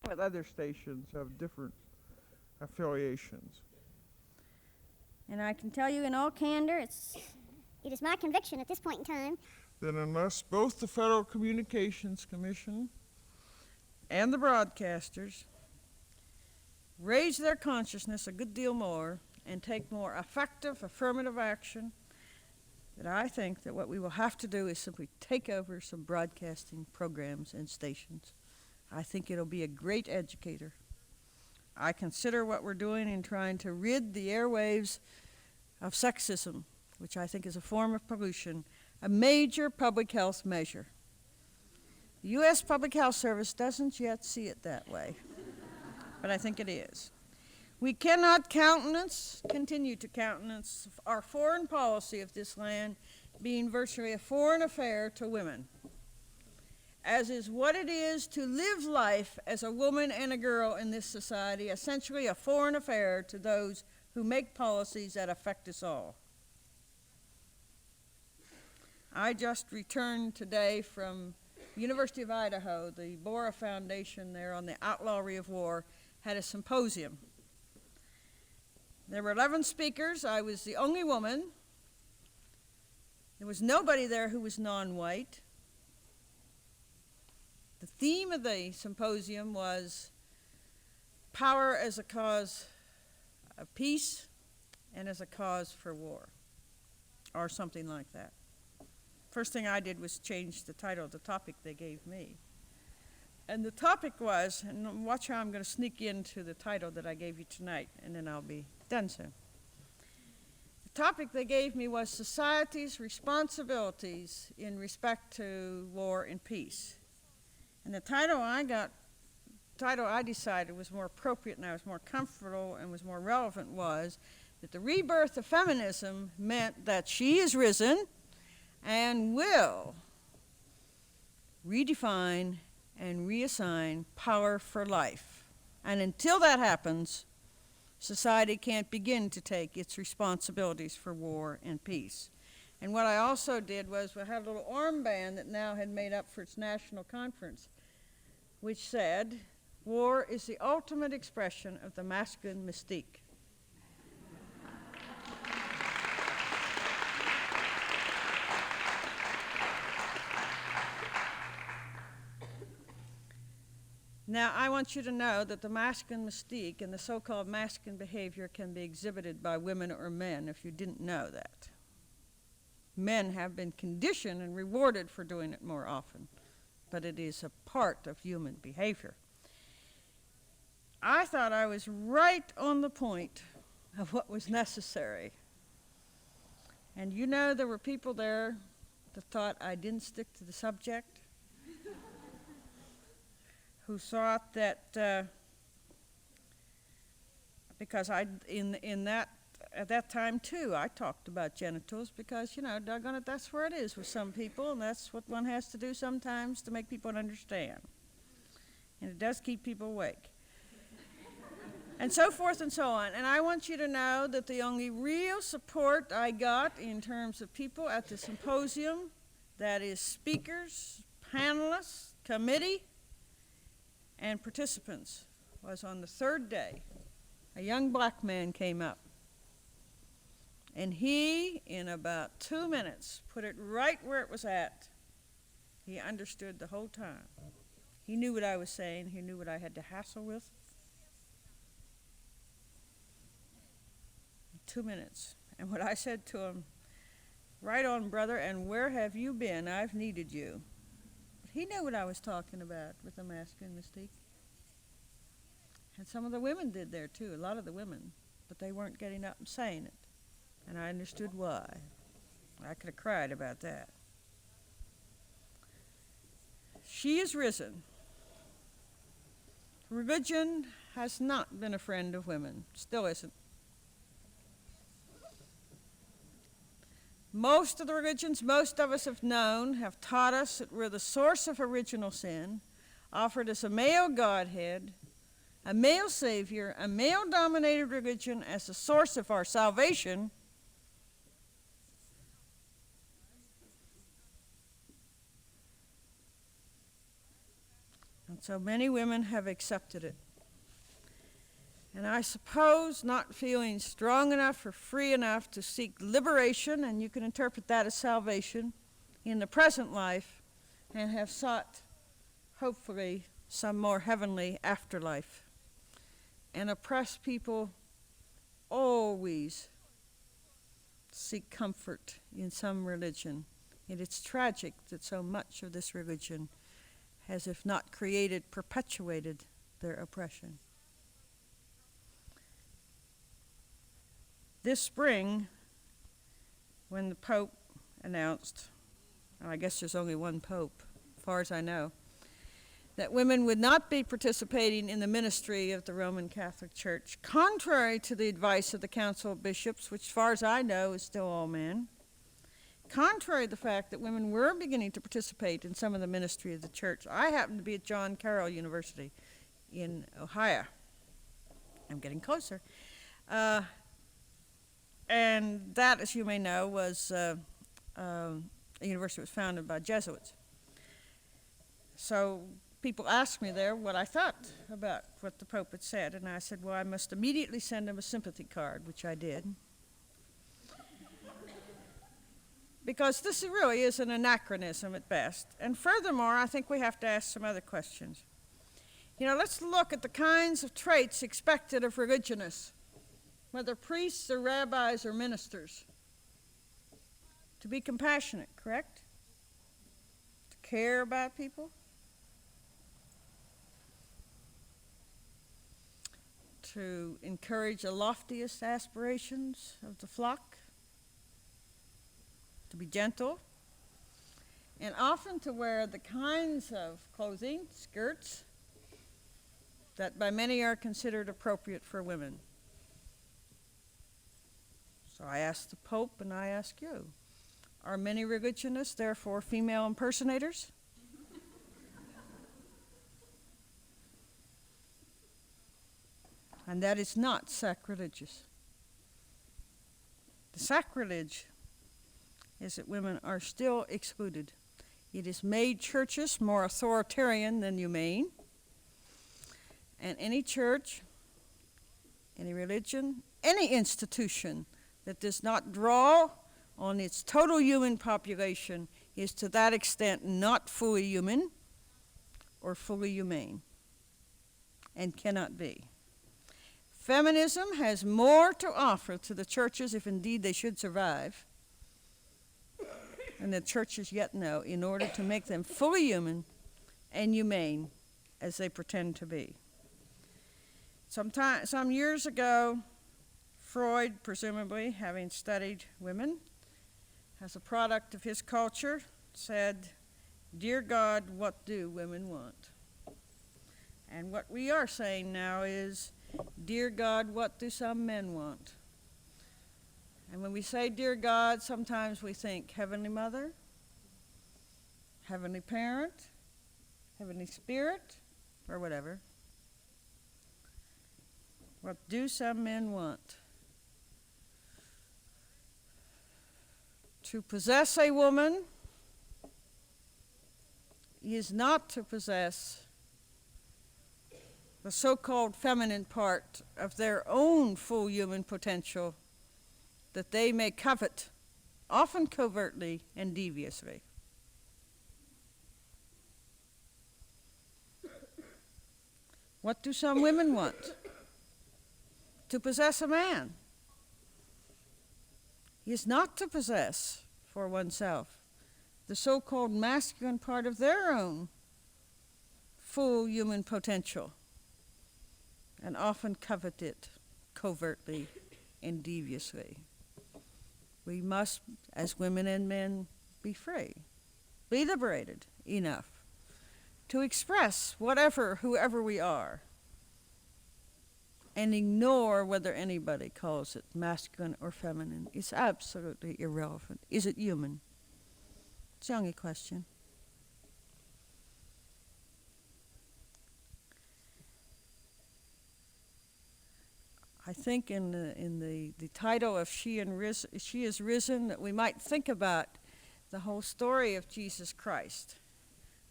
with other stations of different affiliations. And I can tell you in all candor, it is my conviction at this point in time That unless both the Federal Communications Commission and the broadcasters raise their consciousness a good deal more and take more effective affirmative action, that I think that what we will have to do is simply take over some broadcasting programs and stations. I think it'll be a great educator. I consider what we're doing in trying to rid the airwaves of sexism, which I think is a form of pollution, a major public health measure. The U.S. Public Health Service doesn't yet see it that way, but I think it is. We cannot continue to countenance our foreign policy of this land being virtually a foreign affair to women, as is what it is to live life as a woman and a girl in this society, essentially a foreign affair to those who make policies that affect us all. I just returned today from University of Idaho. The Bora Foundation there on the outlawry of war had a symposium. There were 11 speakers. I was the only woman. There was nobody there who was non-white. The theme of the symposium was power as a cause of peace and as a cause for war, or something like that. First thing I did was change the title of the topic they gave me. And the topic was, and watch how I'm going to sneak into the title that I gave you tonight, and then I'll be done soon. The topic they gave me was society's responsibilities in respect to war and peace. And the title I decided was more appropriate and I was more comfortable and was more relevant was that the rebirth of feminism meant that she is risen and will redefine and reassign power for life. And until that happens, society can't begin to take its responsibilities for war and peace. And what I also did was we had a little armband that now had made up for its national conference, which said, "War is the ultimate expression of the masculine mystique." Now, I want you to know that the masculine mystique and the so-called masculine behavior can be exhibited by women or men, if you didn't know that. Men have been conditioned and rewarded for doing it more often, but it is a part of human behavior. I thought I was right on the point of what was necessary. And you know, there were people there that thought I didn't stick to the subject, who thought that because at that time too, I talked about genitals because, you know, doggone it, that's where it is with some people, and that's what one has to do sometimes to make people understand. And it does keep people awake. And so forth and so on. And I want you to know that the only real support I got in terms of people at the symposium, that is speakers, panelists, committee, and participants, was on the third day. A young black man came up. And he, in about 2 minutes, put it right where it was at. He understood the whole time. He knew what I was saying. He knew what I had to hassle with. 2 minutes. And what I said to him, "Right on, brother, and where have you been? I've needed you." He knew what I was talking about with the masculine mystique. And some of the women did there too, a lot of the women, but they weren't getting up and saying it. And I understood why. I could have cried about that. She is risen. Religion has not been a friend of women, still isn't. Most of the religions most of us have known have taught us that we're the source of original sin, offered us a male Godhead, a male Savior, a male-dominated religion as the source of our salvation. And so many women have accepted it. And I suppose not feeling strong enough or free enough to seek liberation, and you can interpret that as salvation, in the present life, and have sought, hopefully, some more heavenly afterlife. And oppressed people always seek comfort in some religion. And it's tragic that so much of this religion has, if not created, perpetuated their oppression. This spring, when the Pope announced, and I guess there's only one Pope, as far as I know, that women would not be participating in the ministry of the Roman Catholic Church, contrary to the advice of the Council of Bishops, which, as far as I know, is still all men, contrary to the fact that women were beginning to participate in some of the ministry of the church. I happen to be at John Carroll University in Ohio. I'm getting closer. And that, as you may know, was a university was founded by Jesuits. So people asked me there what I thought about what the Pope had said, and I said, well, I must immediately send him a sympathy card, which I did. Because this really is an anachronism at best. And furthermore, I think we have to ask some other questions. You know, let's look at the kinds of traits expected of religionists, whether priests or rabbis or ministers. To be compassionate, correct? To care about people. To encourage the loftiest aspirations of the flock. To be gentle. And often to wear the kinds of clothing, skirts, that by many are considered appropriate for women. So I asked the Pope, and I ask you, are many religionists therefore female impersonators? And that is not sacrilegious. The sacrilege is that women are still excluded. It has made churches more authoritarian than humane. And any church, any religion, any institution that does not draw on its total human population is to that extent not fully human or fully humane, and cannot be. Feminism has more to offer to the churches, if indeed they should survive, than the churches yet know, in order to make them fully human and humane as they pretend to be. Some years ago, Freud, presumably having studied women, as a product of his culture, said, "Dear God, what do women want?" And what we are saying now is, "Dear God, what do some men want?" And when we say "Dear God," sometimes we think Heavenly Mother, Heavenly Parent, Heavenly Spirit, or whatever. What do some men want? To possess a woman is not to possess the so-called feminine part of their own full human potential that they may covet, often covertly and deviously. What do some women want? To possess a man is not to possess for oneself the so-called masculine part of their own full human potential, and often covet it covertly and deviously. We must, as women and men, be free, be liberated enough to express whoever we are, and ignore whether anybody calls it masculine or feminine. It's absolutely irrelevant. Is it human? It's the only question. I think in the title of She is Risen, that we might think about the whole story of Jesus Christ.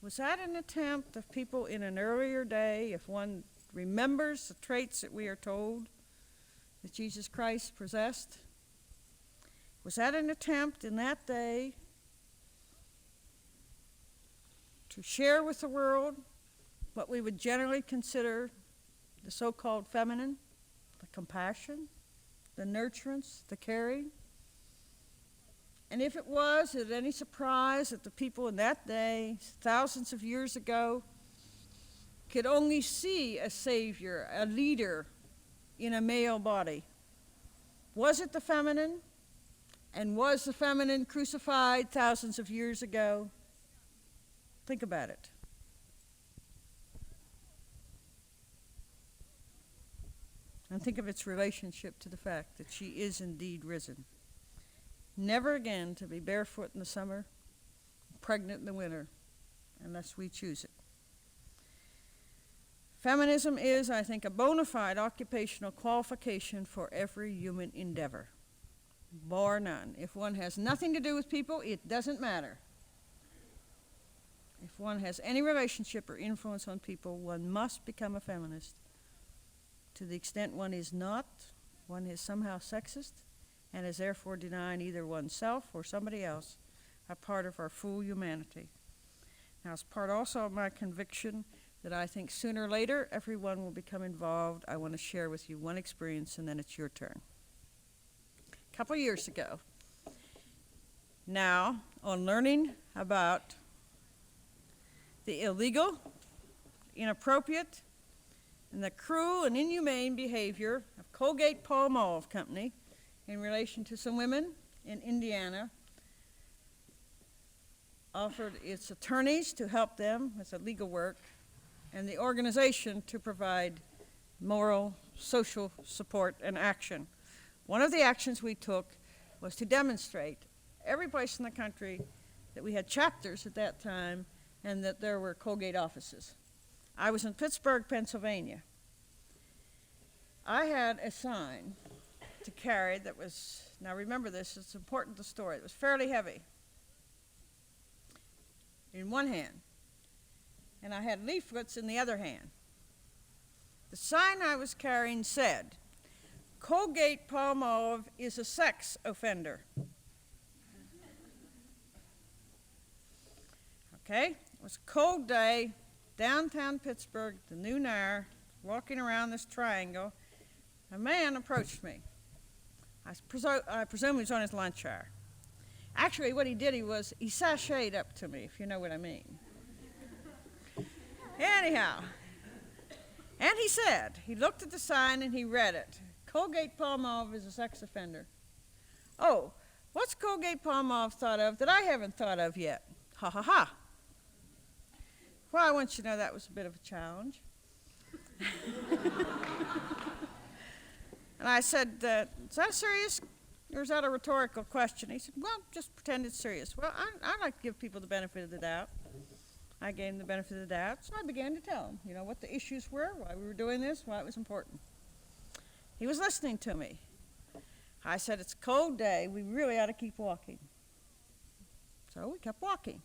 Was that an attempt of people in an earlier day, if one remembers the traits that we are told that Jesus Christ possessed? Was that an attempt in that day to share with the world what we would generally consider the so-called feminine, the compassion, the nurturance, the caring? And if it was, is it any surprise that the people in that day, thousands of years ago, could only see a savior, a leader in a male body? Was it the feminine? And was the feminine crucified thousands of years ago? Think about it. And think of its relationship to the fact that she is indeed risen. Never again to be barefoot in the summer, pregnant in the winter, unless we choose it. Feminism is, I think, a bona fide occupational qualification for every human endeavor, bar none. If one has nothing to do with people, it doesn't matter. If one has any relationship or influence on people, one must become a feminist. To the extent one is not, one is somehow sexist and is therefore denying either oneself or somebody else a part of our full humanity. Now, it's part also of my conviction that I think sooner or later everyone will become involved. I want to share with you one experience, and then it's your turn. A couple years ago, now, on learning about the illegal, inappropriate, and the cruel and inhumane behavior of Colgate-Palmolive Company in relation to some women in Indiana, offered its attorneys to help them with the legal work, and the organization to provide moral, social support and action. One of the actions we took was to demonstrate every place in the country that we had chapters at that time and that there were Colgate offices. I was in Pittsburgh, Pennsylvania. I had a sign to carry that was, now remember this, it's important to the story, it was fairly heavy in one hand, and I had leaflets in the other hand. The sign I was carrying said, Colgate-Palmolive is a sex offender. Okay, it was a cold day, downtown Pittsburgh, the noon hour, walking around this triangle. A man approached me. I presume he was on his lunch hour. Actually, what he did, he sashayed up to me, if you know what I mean. Anyhow, and he said, he looked at the sign and he read it. Colgate-Palmolive is a sex offender. Oh, what's Colgate-Palmolive thought of that I haven't thought of yet? Ha ha ha. Well, I want you to know that was a bit of a challenge. And I said, is that serious, or is that a rhetorical question? He said, well, just pretend it's serious. Well, I like to give people the benefit of the doubt. I gave him the benefit of the doubt, so I began to tell him, what the issues were, why we were doing this, why it was important. He was listening to me. I said, it's a cold day, we really ought to keep walking. So we kept walking.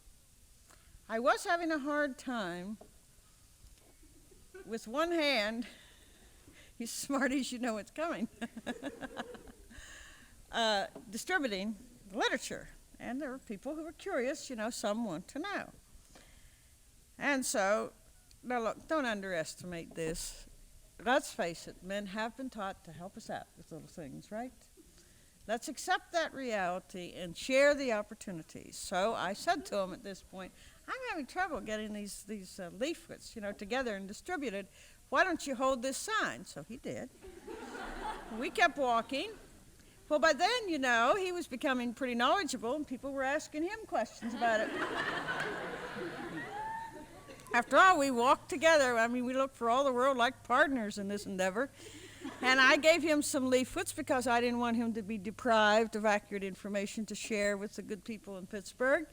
I was having a hard time with one hand, he's smart as you know it's coming, distributing literature. And there were people who were curious, some want to know. And so, now look, don't underestimate this. Let's face it, men have been taught to help us out with little things, right? Let's accept that reality and share the opportunities. So I said to him at this point, I'm having trouble getting these leaflets, together and distributed. Why don't you hold this sign? So he did. We kept walking. Well, by then, he was becoming pretty knowledgeable, and people were asking him questions about it. After all, we walked together. We looked for all the world like partners in this endeavor. And I gave him some leaflets because I didn't want him to be deprived of accurate information to share with the good people in Pittsburgh.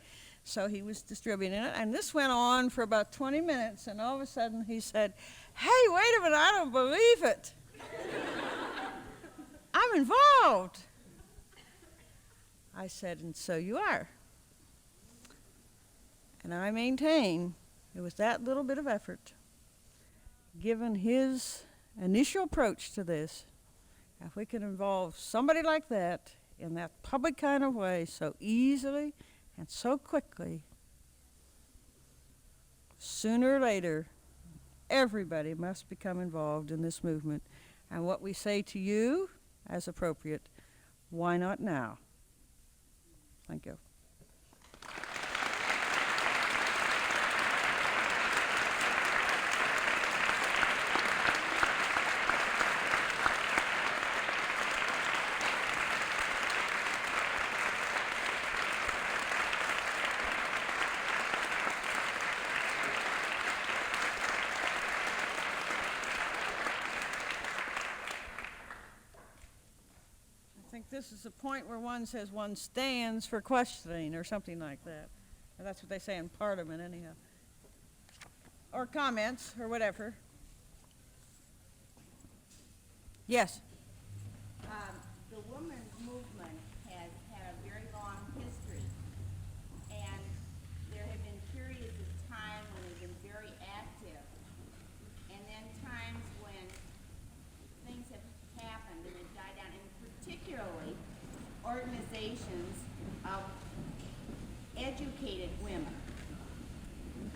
So he was distributing it. And this went on for about 20 minutes. And all of a sudden he said, hey, wait a minute, I don't believe it. I'm involved. I said, and so you are. And I maintain It was that little bit of effort, given his initial approach to this, if we could involve somebody like that in that public kind of way so easily and so quickly, sooner or later, everybody must become involved in this movement. And what we say to you, as appropriate, why not now? Thank you. I think this is the point where one says one stands for questioning or something like that. And that's what they say in Parliament anyhow. Or comments or whatever. Yes. The women's movement has had a very long history, and there have been periods of time when they've been very active, and then times when things have happened and have died down, and particularly organizations of educated women.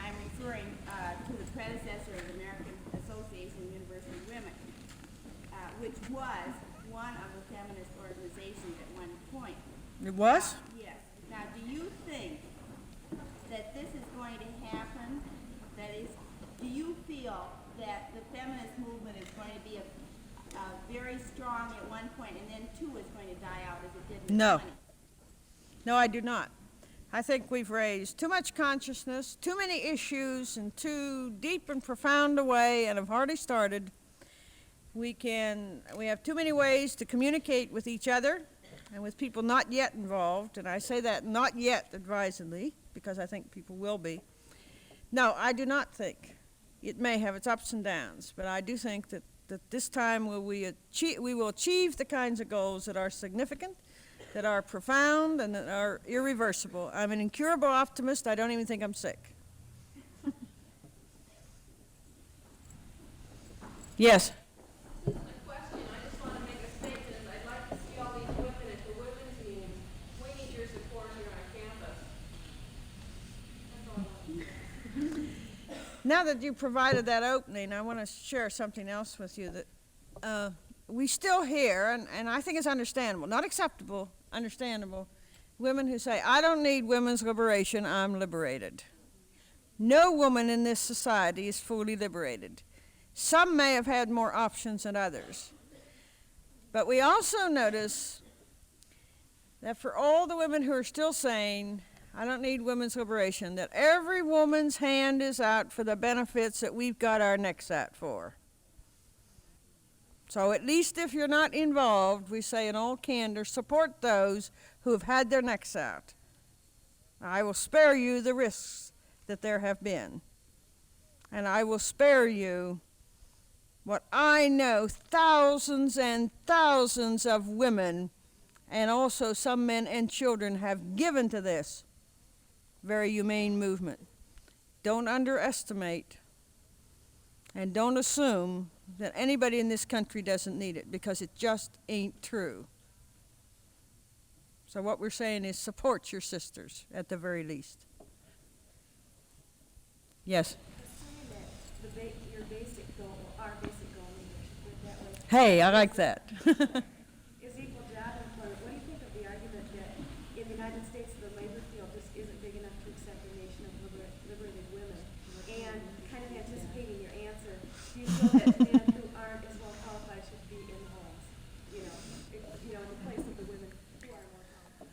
I'm referring to the predecessor of the American Association of University Women, which was one of the feminist organizations at one point. It was? Yes. Now, do you think that this is going to happen? That is, do you feel that the feminist movement is going to be very strong at one point and then too is going to die out as it did in the No. 20s? No, I do not. I think we've raised too much consciousness, too many issues in too deep and profound a way, and have hardly started. We have too many ways to communicate with each other and with people not yet involved, and I say that not yet advisedly, because I think people will be. No, I do not think. It may have its ups and downs, but I do think that this time we will achieve the kinds of goals that are significant, that are profound, and that are irreversible. I'm an incurable optimist. I don't even think I'm sick. Yes. A question. I just want to make a statement. I'd like to see all these women at the women's meetings. We need your support here on campus. That's all I want. Now that you provided that opening, I want to share something else with you that we still hear, and I think it's understandable, not acceptable, understandable, women who say, I don't need women's liberation, I'm liberated. No woman in this society is fully liberated. Some may have had more options than others. But we also notice that for all the women who are still saying, I don't need women's liberation, that every woman's hand is out for the benefits that we've got our necks out for. So at least if you're not involved, we say in all candor, support those who have had their necks out. I will spare you the risks that there have been. And I will spare you what I know thousands and thousands of women and also some men and children have given to this very humane movement. Don't underestimate and don't assume that anybody in this country doesn't need it, because it just ain't true. So what we're saying is support your sisters at the very least. Yes? Assuming that your basic goal, our basic goal, put it that way, Hey, I like that. is equal job employment. What do you think of the argument that in the United States the labor field just isn't big enough to accept a nation of liberated women? And kind of anticipating your answer, do you feel that men who aren't as well qualified should be in the homes? In the place of the women who are more qualified?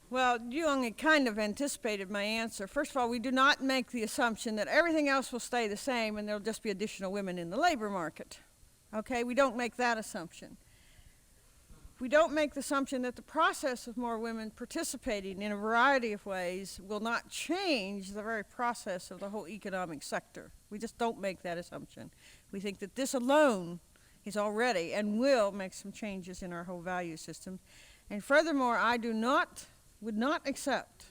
Well, you only kind of anticipated my answer. First of all, we do not make the assumption that everything else will stay the same and there'll just be additional women in the labor market. Okay, we don't make that assumption. We don't make the assumption that the process of more women participating in a variety of ways will not change the very process of the whole economic sector. We just don't make that assumption. We think that this alone is already and will make some changes in our whole value system. And furthermore, would not accept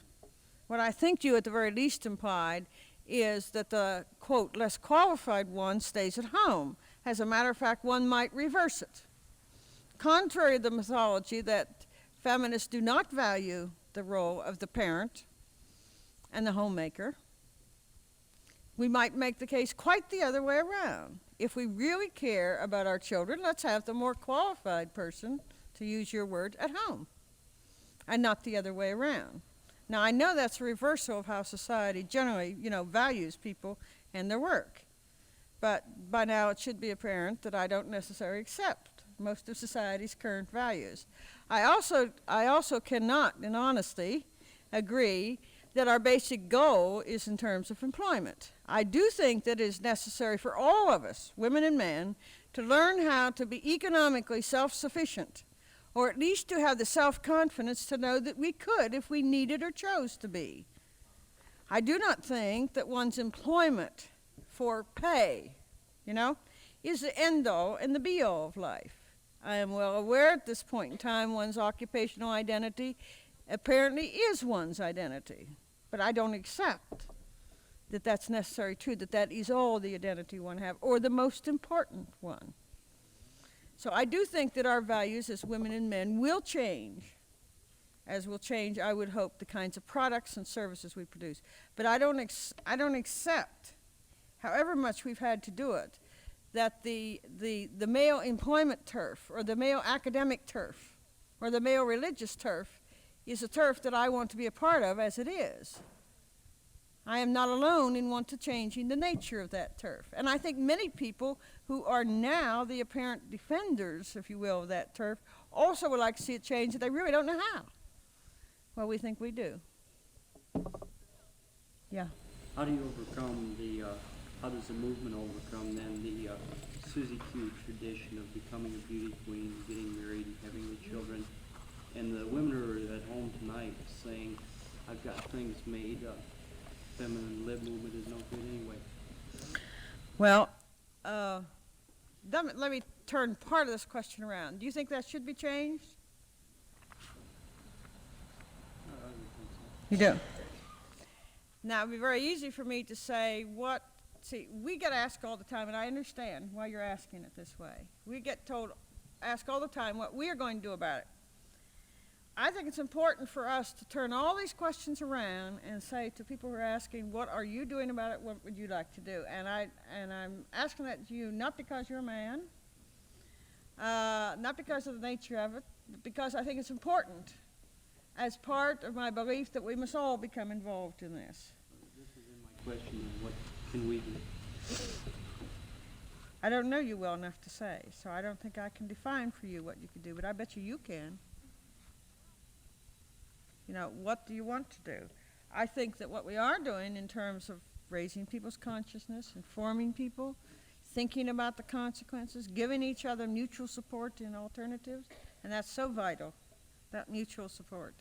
what I think you at the very least implied is that the, quote, less qualified one stays at home. As a matter of fact, one might reverse it. Contrary to the mythology that feminists do not value the role of the parent and the homemaker, we might make the case quite the other way around. If we really care about our children, let's have the more qualified person, to use your word, at home, and not the other way around. Now, I know that's a reversal of how society generally, values people and their work. But by now it should be apparent that I don't necessarily accept most of society's current values. I also cannot, in honesty, agree that our basic goal is in terms of employment. I do think that it is necessary for all of us, women and men, to learn how to be economically self-sufficient, or at least to have the self-confidence to know that we could if we needed or chose to be. I do not think that one's employment for pay, is the end-all and the be-all of life. I am well aware at this point in time one's occupational identity apparently is one's identity, but I don't accept that that's necessarily true, that is all the identity one have, or the most important one. So I do think that our values as women and men will change, as will change, I would hope, the kinds of products and services we produce. But I don't accept, however much we've had to do it, that the male employment turf, or the male academic turf, or the male religious turf is a turf that I want to be a part of as it is. I am not alone in wanting to changing the nature of that turf. And I think many people who are now the apparent defenders, if you will, of that turf also would like to see it change, and they really don't know how. Well, we think we do. Yeah. How do you overcome how does the movement overcome then the Susie Q tradition of becoming a beauty queen, getting married, and having the children? And the women who are at home tonight saying, I've got things made up. Feminine lib movement is no good anyway. Well, let me turn part of this question around. Do you think that should be changed? You do. Now, it would be very easy for me to say we get asked all the time, and I understand why you're asking it this way. We get asked all the time what we are going to do about it. I think it's important for us to turn all these questions around and say to people who are asking, what are you doing about it? What would you like to do? And I'm asking that to you not because you're a man, not because of the nature of it, but because I think it's important as part of my belief that we must all become involved in this. This is in my question of what can we do? I don't know you well enough to say, so I don't think I can define for you what you could do, but I bet you can. What do you want to do? I think that what we are doing in terms of raising people's consciousness, informing people, thinking about the consequences, giving each other mutual support in alternatives, and that's so vital, that mutual support.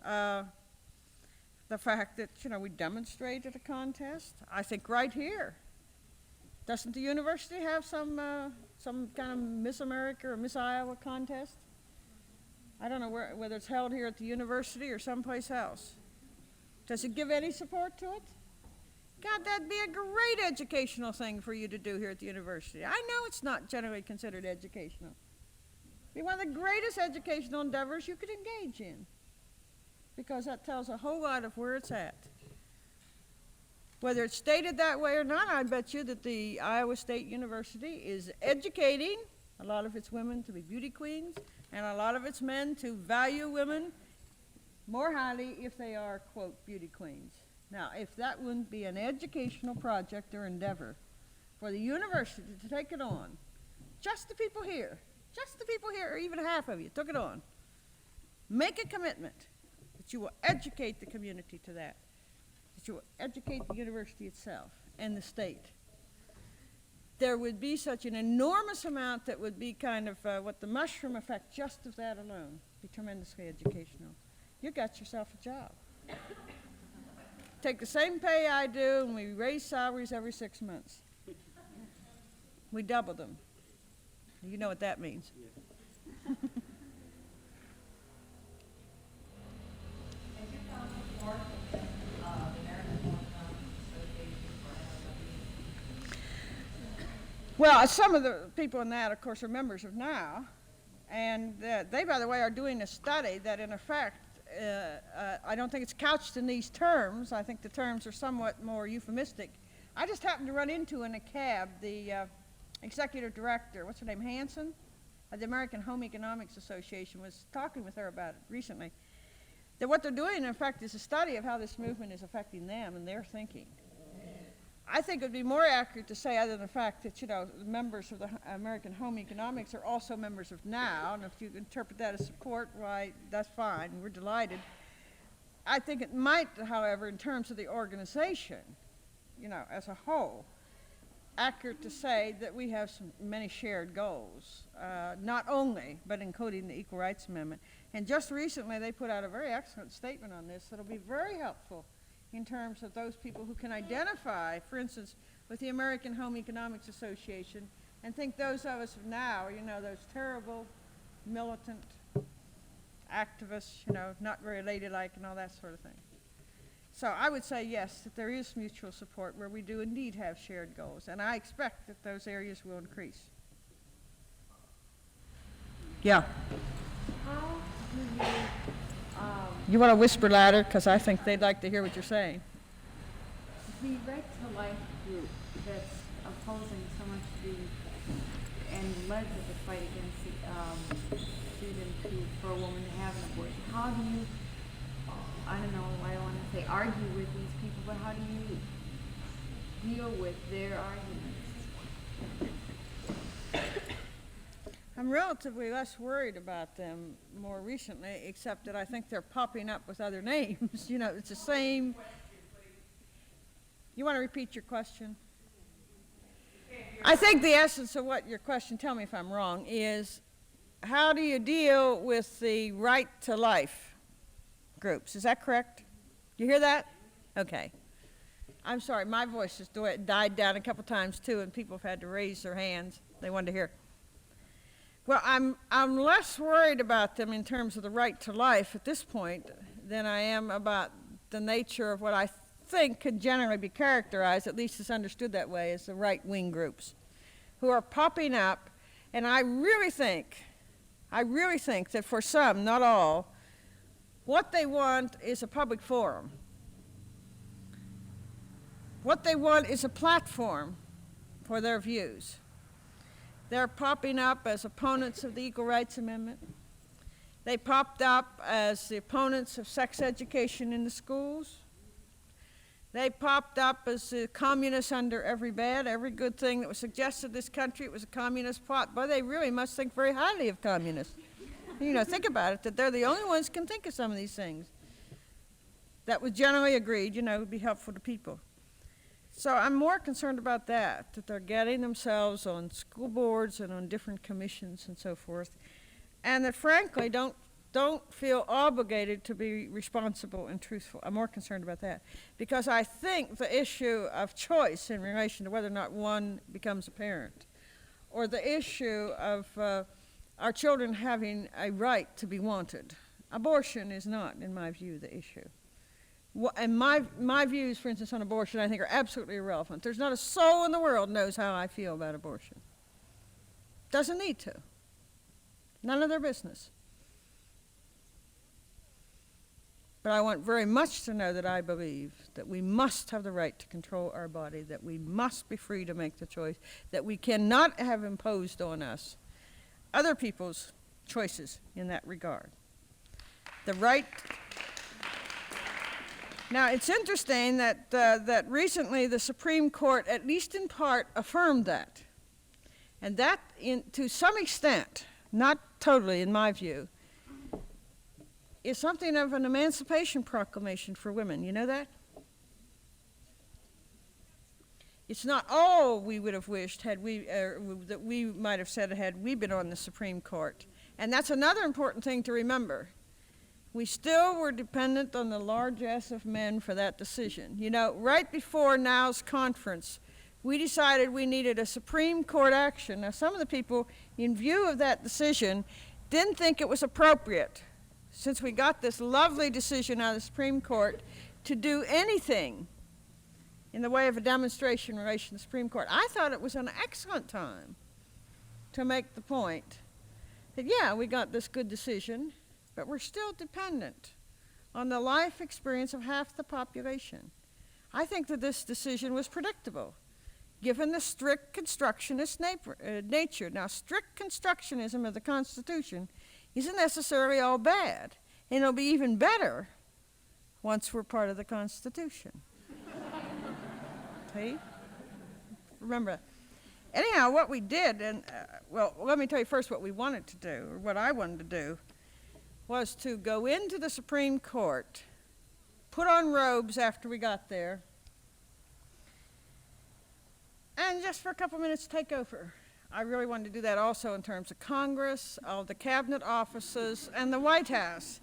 The fact that, we demonstrate at a contest, I think right here. Doesn't the university have some kind of Miss America or Miss Iowa contest? I don't know whether it's held here at the university or someplace else. Does it give any support to it? God, that'd be a great educational thing for you to do here at the university. I know it's not generally considered educational. It'd be one of the greatest educational endeavors you could engage in, because that tells a whole lot of where it's at. Whether it's stated that way or not, I bet you that the Iowa State University is educating a lot of its women to be beauty queens, and a lot of its men to value women more highly if they are, quote, beauty queens. Now, if that wouldn't be an educational project or endeavor for the university to take it on, just the people here, or even half of you took it on, make a commitment that you will educate the community to that you will educate the university itself and the state. There would be such an enormous amount that would be kind of what the mushroom effect just of that alone be tremendously educational. You got yourself a job. Take the same pay I do, and we raise salaries every 6 months. We double them. You know what that means. Yeah. Have you found support within the American Women's Association Well, some of the people in that, of course, are members of NOW, and they, by the way, are doing a study that, in effect, I don't think it's couched in these terms. I think the terms are somewhat more euphemistic. I just happened to run into in a cab the executive director, what's her name, Hanson, of the American Home Economics Association, was talking with her about it recently. That what they're doing, in fact, is a study of how this movement is affecting them and their thinking. I think it would be more accurate to say, other than the fact that, you know, members of the American Home Economics are also members of NOW, and if you interpret that as support, why, that's fine, we're delighted. I think it might, however, in terms of the organization, you know, as a whole, accurate to say that we have many shared goals, not only, but including the Equal Rights Amendment. And just recently, they put out a very excellent statement on this that'll be very helpful in terms of those people who can identify, for instance, with the American Home Economics Association, and think those of us now, you know, those terrible, militant activists, you know, not very ladylike and all that sort of thing. So I would say yes, that there is mutual support where we do indeed have shared goals, and I expect that those areas will increase. Yeah. How do you, You want to whisper louder, because I think they'd like to hear what you're saying. the Right to Life group that's opposing so much and led to the fight against freedom for a woman to have an abortion, how do you, I don't know, I don't want to say argue with these people, but how do you deal with their arguments? I'm relatively less worried about them more recently, except that I think they're popping up with other names. You know, it's the same. You want to repeat your question? I think the essence of what your question, tell me if I'm wrong, is how do you deal with the right to life groups? Is that correct? You hear that? Okay. I'm sorry, my voice has died down a couple times too, and people have had to raise their hands. They wanted to hear. Well, I'm less worried about them in terms of the right to life at this point than I am about the nature of what I think could generally be characterized, at least it's understood that way, as the right-wing groups who are popping up. And I really think that for some, not all, what they want is a public forum. What they want is a platform for their views. They're popping up as opponents of the Equal Rights Amendment. They popped up as the opponents of sex education in the schools. They popped up as the communists under every bed. Every good thing that was suggested in this country, it was a communist plot. But they really must think very highly of communists. You know, think about it, that they're the only ones who can think of some of these things. That was generally agreed, you know, would be helpful to people. So I'm more concerned about that they're getting themselves on school boards and on different commissions and so forth, and that frankly don't feel obligated to be responsible and truthful. I'm more concerned about that, because I think the issue of choice in relation to whether or not one becomes a parent, or the issue of our children having a right to be wanted, abortion is not, in my view, the issue. And my views, for instance, on abortion, I think are absolutely irrelevant. There's not a soul in the world knows how I feel about abortion. Doesn't need to. None of their business. But I want very much to know that I believe that we must have the right to control our body, that we must be free to make the choice, that we cannot have imposed on us other people's choices in that regard. The right. Now, it's interesting that recently the Supreme Court, at least in part, affirmed that. And that, to some extent, not totally in my view, is something of an emancipation proclamation for women. You know that? It's not all we would have wished that we might have said had we been on the Supreme Court. And that's another important thing to remember. We still were dependent on the largesse of men for that decision. You know, right before NOW's conference, we decided we needed a Supreme Court action. Now, some of the people, in view of that decision, didn't think it was appropriate, since we got this lovely decision out of the Supreme Court, to do anything in the way of a demonstration in relation to the Supreme Court. I thought it was an excellent time to make the point that, yeah, we got this good decision, but we're still dependent on the life experience of half the population. I think that this decision was predictable, given the strict constructionist nature. Now, strict constructionism of the Constitution isn't necessarily all bad, and it'll be even better once we're part of the Constitution. See? Remember. Anyhow, what we did, and well, let me tell you first what we wanted to do, or what I wanted to do, was to go into the Supreme Court, put on robes after we got there, and just for a couple minutes take over. I really wanted to do that also in terms of Congress, all the cabinet offices, and the White House.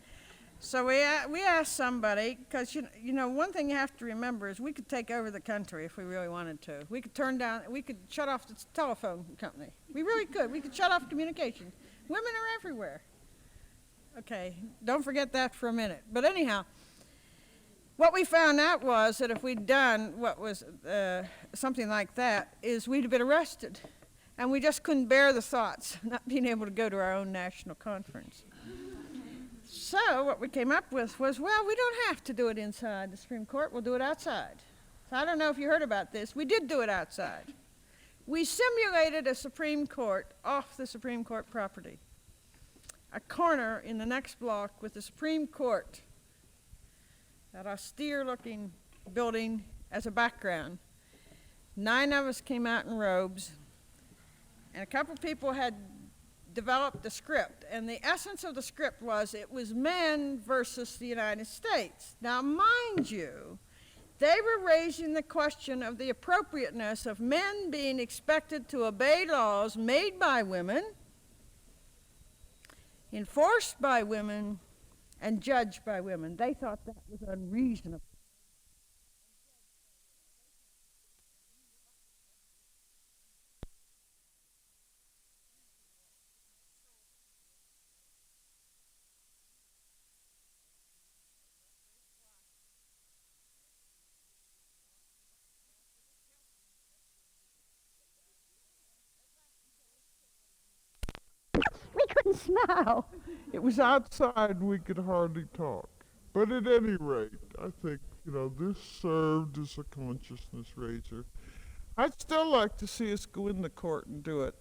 So we asked somebody, because you know, one thing you have to remember is we could take over the country if we really wanted to. We could we could shut off the telephone company. We really could. We could shut off communications. Women are everywhere. Okay, don't forget that for a minute. But anyhow, what we found out was that if we'd done what was something like that, is we'd have been arrested. And we just couldn't bear the thoughts of not being able to go to our own national conference. So what we came up with was, well, we don't have to do it inside the Supreme Court. We'll do it outside. So I don't know if you heard about this. We did do it outside. We simulated a Supreme Court off the Supreme Court property. A corner in the next block with the Supreme Court, that austere-looking building as a background. 9 of us came out in robes, and a couple people had developed the script, and the essence of the script was it was men versus the United States. Now, mind you, they were raising the question of the appropriateness of men being expected to obey laws made by women, enforced by women, and judged by women. They thought that was unreasonable. We couldn't smile. It was outside and we could hardly talk. But at any rate, I think, this served as a consciousness raiser. I'd still like to see us go in the court and do it.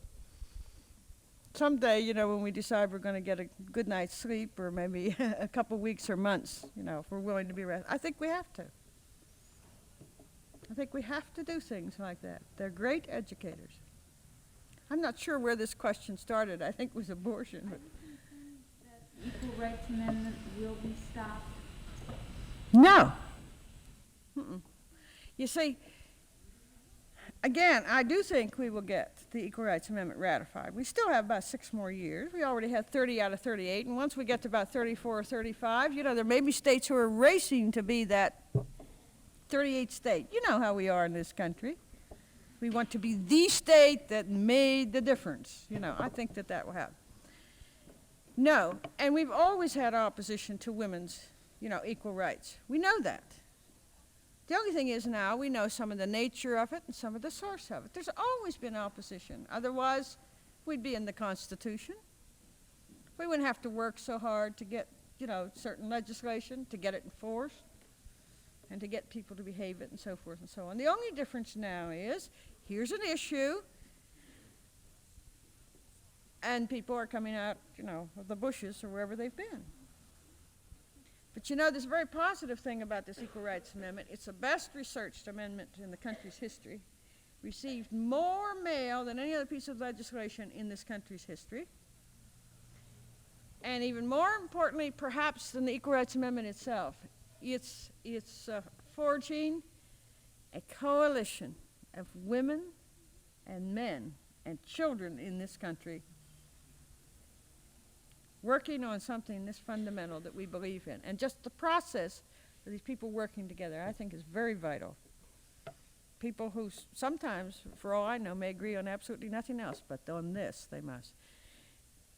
Someday, when we decide we're going to get a good night's sleep, or maybe a couple weeks or months, if we're willing to be rested, I think we have to. I think we have to do things like that. They're great educators. I'm not sure where this question started. I think it was abortion. But Equal Rights Amendment will be stopped. no. Mm-mm. You see, again, I do think we will get the Equal Rights Amendment ratified. We still have about 6 more years. We already have 30 out of 38, and once we get to about 34 or 35, there may be states who are racing to be that 38th state. You know how we are in this country. We want to be the state that made the difference. I think that will happen. No, and we've always had opposition to women's, equal rights. We know that. The only thing is now we know some of the nature of it and some of the source of it. There's always been opposition. Otherwise, we'd be in the Constitution. We wouldn't have to work so hard to get, certain legislation, to get it enforced, and to get people to behave it and so forth and so on. The only difference now is, here's an issue, and people are coming out, of the bushes or wherever they've been. But there's a very positive thing about this Equal Rights Amendment. It's the best researched amendment in the country's history. Received more mail than any other piece of legislation in this country's history. And even more importantly, perhaps, than the Equal Rights Amendment itself, it's forging a coalition of women and men and children in this country working on something this fundamental that we believe in. And just the process of these people working together, I think, is very vital. People who sometimes, for all I know, may agree on absolutely nothing else, but on this they must.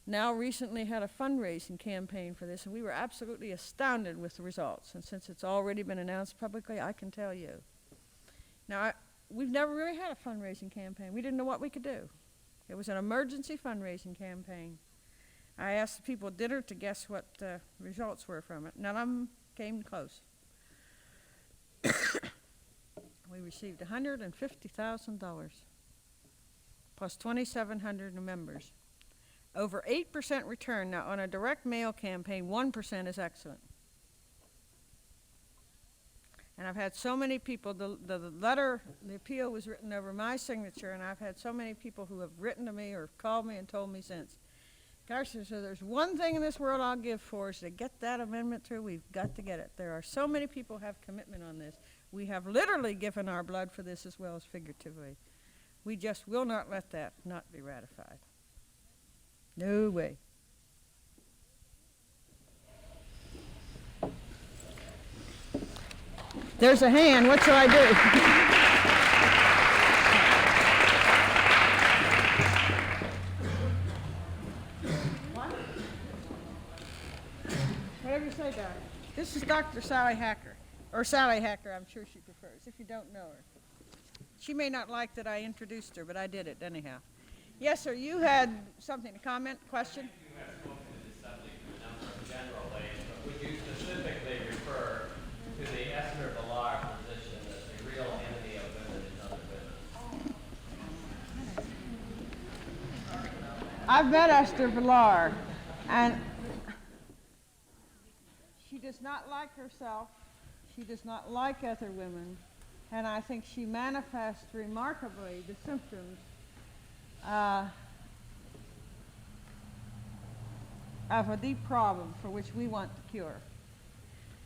Now recently had a fundraising campaign for this, and we were absolutely astounded with the results. And since it's already been announced publicly, I can tell you. Now, we've never really had a fundraising campaign. We didn't know what we could do. It was an emergency fundraising campaign. I asked the people at dinner to guess what the results were from it. None of them came close. We received $150,000 plus 2,700 members. Over 8% return. Now, on a direct mail campaign, 1% is excellent. And I've had so many people, the letter, the appeal was written over my signature, and I've had so many people who have written to me or called me and told me since. Gosh, so there's one thing in this world I'll give for is to get that amendment through. We've got to get it. There are so many people who have commitment on this. We have literally given our blood for this as well as figuratively. We just will not let that not be ratified. No way. There's a hand. What shall I do? Whatever you say, Doc. This is Dr. Sally Hacker. Or Sally Hacker, I'm sure she prefers, if you don't know her. She may not like that I introduced her, but I did it anyhow. Yes, sir, you had something to comment, question? You have spoken to the subject in a number of general ways, but would you specifically refer to the Esther Villar position as the real enemy of women is other women? I've met Esther Villar, and she does not like herself. She does not like other women, and I think she manifests remarkably the symptoms of a deep problem for which we want to cure.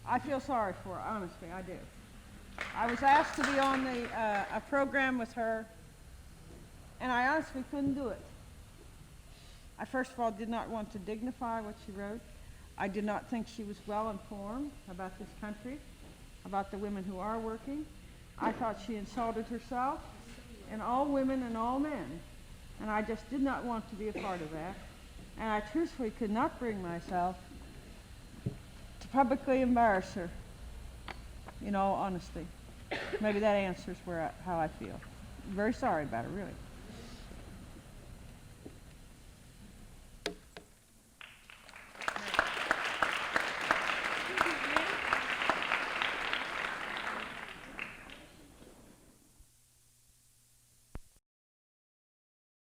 I feel sorry for her, honestly, I do. I was asked to be on a program with her, and I honestly couldn't do it. I first of all did not want to dignify what she wrote. I did not think she was well informed about this country, about the women who are working. I thought she insulted herself and all women and all men. And I just did not want to be a part of that. And I truthfully could not bring myself to publicly embarrass her, in all honesty. Maybe that answers how I feel. I'm very sorry about it, really.